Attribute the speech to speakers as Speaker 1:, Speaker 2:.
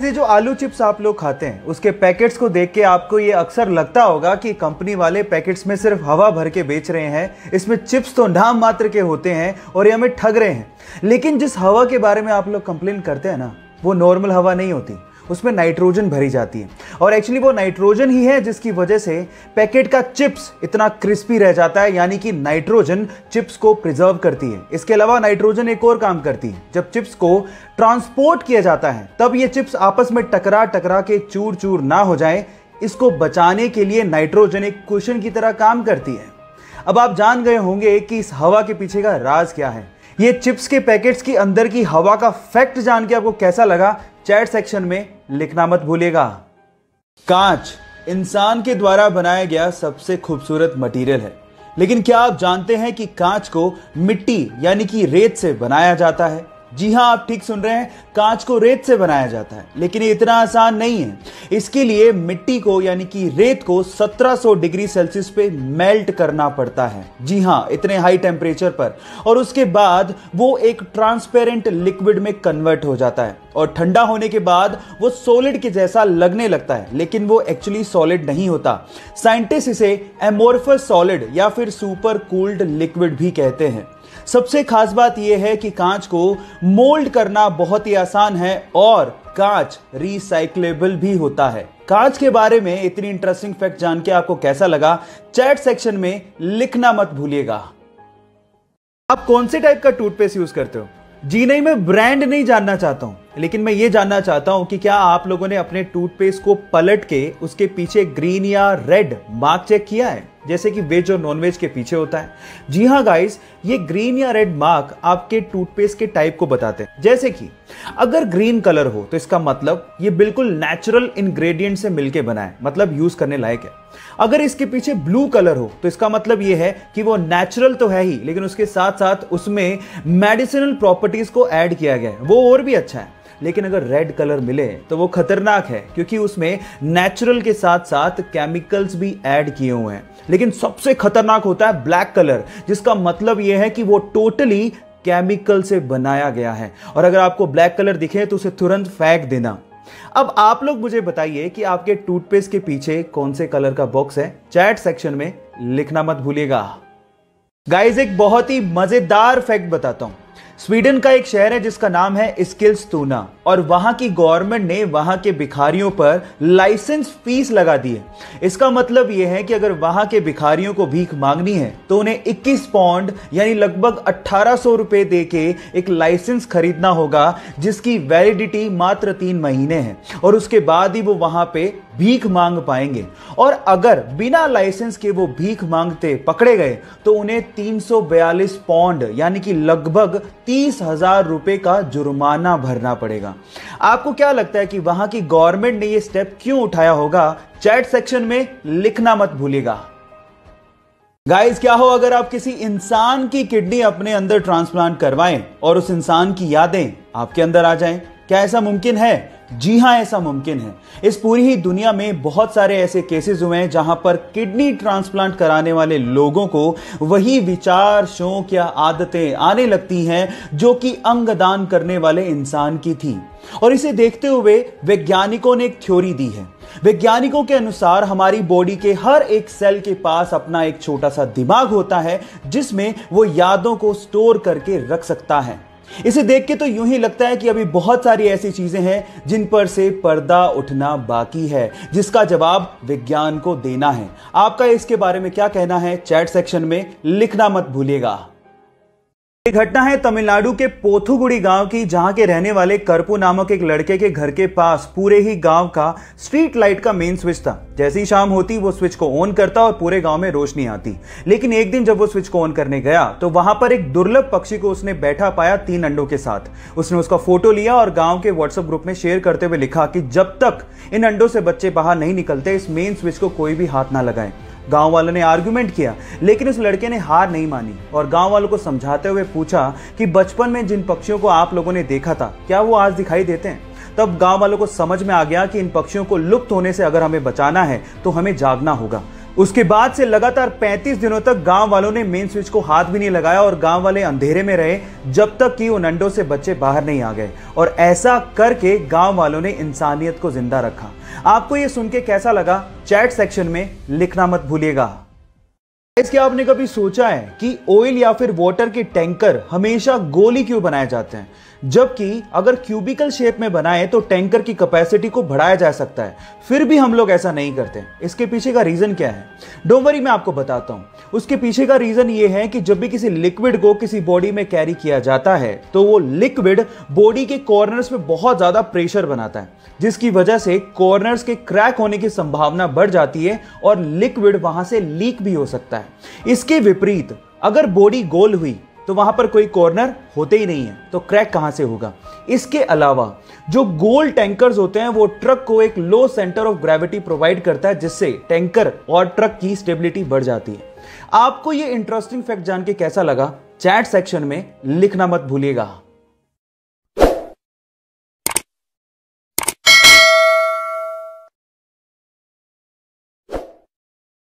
Speaker 1: Guys, ये जो आलू चिप्स आप लोग खाते हैं उसके पैकेट्स को देख के आपको ये अक्सर लगता होगा कि कंपनी वाले पैकेट्स में सिर्फ हवा भर के बेच रहे हैं, इसमें चिप्स तो नाम मात्र के होते हैं और ये हमें ठग रहे हैं। लेकिन जिस हवा के बारे में आप लोग कंप्लेन करते हैं ना, वो नॉर्मल हवा नहीं होती, उसमें नाइट्रोजन भरी जाती है। और एक्चुअली वो नाइट्रोजन ही है जिसकी वजह से पैकेट का चिप्स इतना क्रिस्पी रह जाता है, यानी कि नाइट्रोजन चिप्स को प्रिजर्व करती है। इसके अलावा नाइट्रोजन एक और काम करती है, जब चिप्स को ट्रांसपोर्ट किया जाता है तब ये चिप्स आपस में टकरा टकरा के चूर चूर ना हो जाए, इसको बचाने के लिए नाइट्रोजन एक कुशन की तरह काम करती है। अब आप जान गए होंगे कि इस हवा के पीछे का राज क्या है। ये चिप्स के पैकेट्स के अंदर की हवा का फैक्ट जान के आपको कैसा लगा, चैट सेक्शन में लिखना मत भूलिएगा। कांच इंसान के द्वारा बनाया गया सबसे खूबसूरत मटेरियल है, लेकिन क्या आप जानते हैं कि कांच को मिट्टी यानी कि रेत से बनाया जाता है? जी हां, आप ठीक सुन रहे हैं, कांच को रेत से बनाया जाता है। लेकिन ये इतना आसान नहीं है। इसके लिए मिट्टी को यानी कि रेत को 1700 डिग्री सेल्सियस पे मेल्ट करना पड़ता है। जी हां, इतने हाई टेम्परेचर पर। और उसके बाद वो एक ट्रांसपेरेंट लिक्विड में कन्वर्ट हो जाता है और ठंडा होने के बाद वो सॉलिड के जैसा लगने लगता है, लेकिन वो एक्चुअली सॉलिड नहीं होता। साइंटिस्ट इसे एमोर्फस सॉलिड या फिर सुपर कूल्ड लिक्विड भी कहते हैं। सबसे खास बात यह है कि कांच को मोल्ड करना बहुत ही आसान है और कांच रिसाइक्लेबल भी होता है। कांच के बारे में इतनी इंटरेस्टिंग फैक्ट जान के आपको कैसा लगा, चैट सेक्शन में लिखना मत भूलिएगा। आप कौन से टाइप का टूथपेस्ट यूज करते हो? जी नहीं, मैं ब्रांड नहीं जानना चाहता हूं, लेकिन मैं ये जानना चाहता हूं कि क्या आप लोगों ने अपने टूथपेस्ट को पलट के उसके पीछे ग्रीन या रेड मार्क चेक किया है, जैसे कि वेज और नॉन वेज के पीछे होता है? जी हां गाइस, ये ग्रीन या रेड मार्क आपके टूथपेस्ट के टाइप को बताते हैं। जैसे कि अगर ग्रीन कलर हो तो इसका मतलब ये बिल्कुल नेचुरल इंग्रेडिएंट से मिलके बना है, मतलब यूज करने लायक है। अगर इसके पीछे ब्लू कलर हो तो इसका मतलब ये है कि वो नेचुरल तो है ही, लेकिन उसके साथ साथ उसमें मेडिसिनल प्रॉपर्टीज को ऐड किया गया है, वो और भी अच्छा है। लेकिन अगर रेड कलर मिले तो वो खतरनाक है, क्योंकि उसमें नेचुरल के साथ साथ केमिकल्स भी ऐड किए हुए हैं। लेकिन सबसे खतरनाक होता है ब्लैक कलर, जिसका मतलब यह है कि वो टोटली केमिकल से बनाया गया है। और अगर आपको ब्लैक कलर दिखे तो उसे तुरंत फेंक देना। अब आप लोग मुझे बताइए कि आपके टूथपेस्ट के पीछे कौन से कलर का बॉक्स है? चैट सेक्शन में लिखना मत भूलिएगा। गाइस, एक बहुत ही मजेदार फैक्ट बताता हूं। स्वीडन का एक शहर है जिसका नाम है एस्किलस्तुना, और वहां की गवर्नमेंट ने वहां के भिखारियों पर लाइसेंस फीस लगा दी है। इसका मतलब यह है कि अगर वहां के भिखारियों को भीख मांगनी है तो उन्हें 21 पाउंड यानी लगभग 1800 रुपए देके एक लाइसेंस खरीदना होगा, जिसकी वैलिडिटी मात्र 3 महीने है, और उसके बाद ही वो वहां पे भीख मांग पाएंगे। और अगर बिना लाइसेंस के वो भीख मांगते पकड़े गए तो उन्हें 342 पाउंड यानी कि लगभग 30,000 रुपए का जुर्माना भरना पड़ेगा। आपको क्या लगता है कि वहां की गवर्नमेंट ने ये स्टेप क्यों उठाया होगा? चैट सेक्शन में लिखना मत भूलिएगा। गाइस, क्या हो अगर आप किसी इंसान की किडनी अपने अंदर ट्रांसप्लांट करवाएं और उस इंसान की यादें आपके अंदर आ जाएं? क्या ऐसा मुमकिन है? जी हां, ऐसा मुमकिन है। इस पूरी ही दुनिया में बहुत सारे ऐसे केसेस हुए हैं जहां पर किडनी ट्रांसप्लांट कराने वाले लोगों को वही विचार, शौक या आदतें आने लगती हैं जो कि अंगदान करने वाले इंसान की थी। और इसे देखते हुए वैज्ञानिकों ने एक थ्योरी दी है। वैज्ञानिकों के अनुसार हमारी बॉडी के हर एक सेल के पास अपना एक छोटा सा दिमाग होता है, जिसमें वो यादों को स्टोर करके रख सकता है। इसे देख के तो यूं ही लगता है कि अभी बहुत सारी ऐसी चीजें हैं जिन पर से पर्दा उठना बाकी है, जिसका जवाब विज्ञान को देना है। आपका इसके बारे में क्या कहना है? चैट सेक्शन में लिखना मत भूलिएगा। ये घटना है तमिलनाडु के पोथुगुड़ी गांव की, जहां के रहने वाले करपू नामक एक लड़के के घर के पास पूरे ही गांव का स्ट्रीट लाइट का मेन स्विच था। जैसे ही शाम होती वो स्विच को ऑन करता और पूरे गांव में रोशनी आती। लेकिन एक दिन जब वो स्विच को ऑन करने गया तो वहां पर एक दुर्लभ पक्षी को उसने बैठा पाया 3 अंडों के साथ। उसने उसका फोटो लिया और गांव के व्हाट्सएप ग्रुप में शेयर करते हुए लिखा कि जब तक इन अंडों से बच्चे बाहर नहीं निकलते इस मेन स्विच को कोई भी हाथ ना लगाए। गांव वालों ने आर्गुमेंट किया, लेकिन उस लड़के ने हार नहीं मानी और गांव वालों को समझाते हुए पूछा कि बचपन में जिन पक्षियों को आप लोगों ने देखा था, क्या वो आज दिखाई देते हैं? तब गांव वालों को समझ में आ गया कि इन पक्षियों को लुप्त होने से अगर हमें बचाना है तो हमें जागना होगा। उसके बाद से लगातार 35 दिनों तक गांव वालों ने मेन स्विच को हाथ भी नहीं लगाया और गांव वाले अंधेरे में रहे जब तक कि उन अंडों से बच्चे बाहर नहीं आ गए। और ऐसा करके गांव वालों ने इंसानियत को जिंदा रखा। आपको यह सुन के कैसा लगा, चैट सेक्शन में लिखना मत भूलिएगा। क्या आपने कभी सोचा है कि ऑयल या फिर वाटर के टैंकर हमेशा गोल ही क्यों बनाए जाते हैं, जबकि अगर क्यूबिकल शेप में बनाए तो टैंकर की कैपेसिटी को बढ़ाया जा सकता है, फिर भी हम लोग ऐसा नहीं करते। इसके पीछे का रीजन क्या है? डोंट वरी, मैं आपको बताता हूं। उसके पीछे का रीजन ये है कि जब भी किसी लिक्विड को किसी बॉडी में कैरी किया जाता है तो वो लिक्विड बॉडी के कॉर्नर्स में बहुत ज्यादा प्रेशर बनाता है, जिसकी वजह से कॉर्नर्स के क्रैक होने की संभावना बढ़ जाती है और लिक्विड वहां से लीक भी हो सकता है। इसके विपरीत अगर बॉडी गोल हुई तो वहां पर कोई कॉर्नर होते ही नहीं है, तो क्रैक कहां से होगा? इसके अलावा जो गोल टैंकर्स होते हैं वो ट्रक को एक लो सेंटर ऑफ ग्रेविटी प्रोवाइड करता है, जिससे टैंकर और ट्रक की स्टेबिलिटी बढ़ जाती है। आपको ये इंटरेस्टिंग फैक्ट जान के कैसा लगा, चैट सेक्शन में लिखना मत भूलिएगा।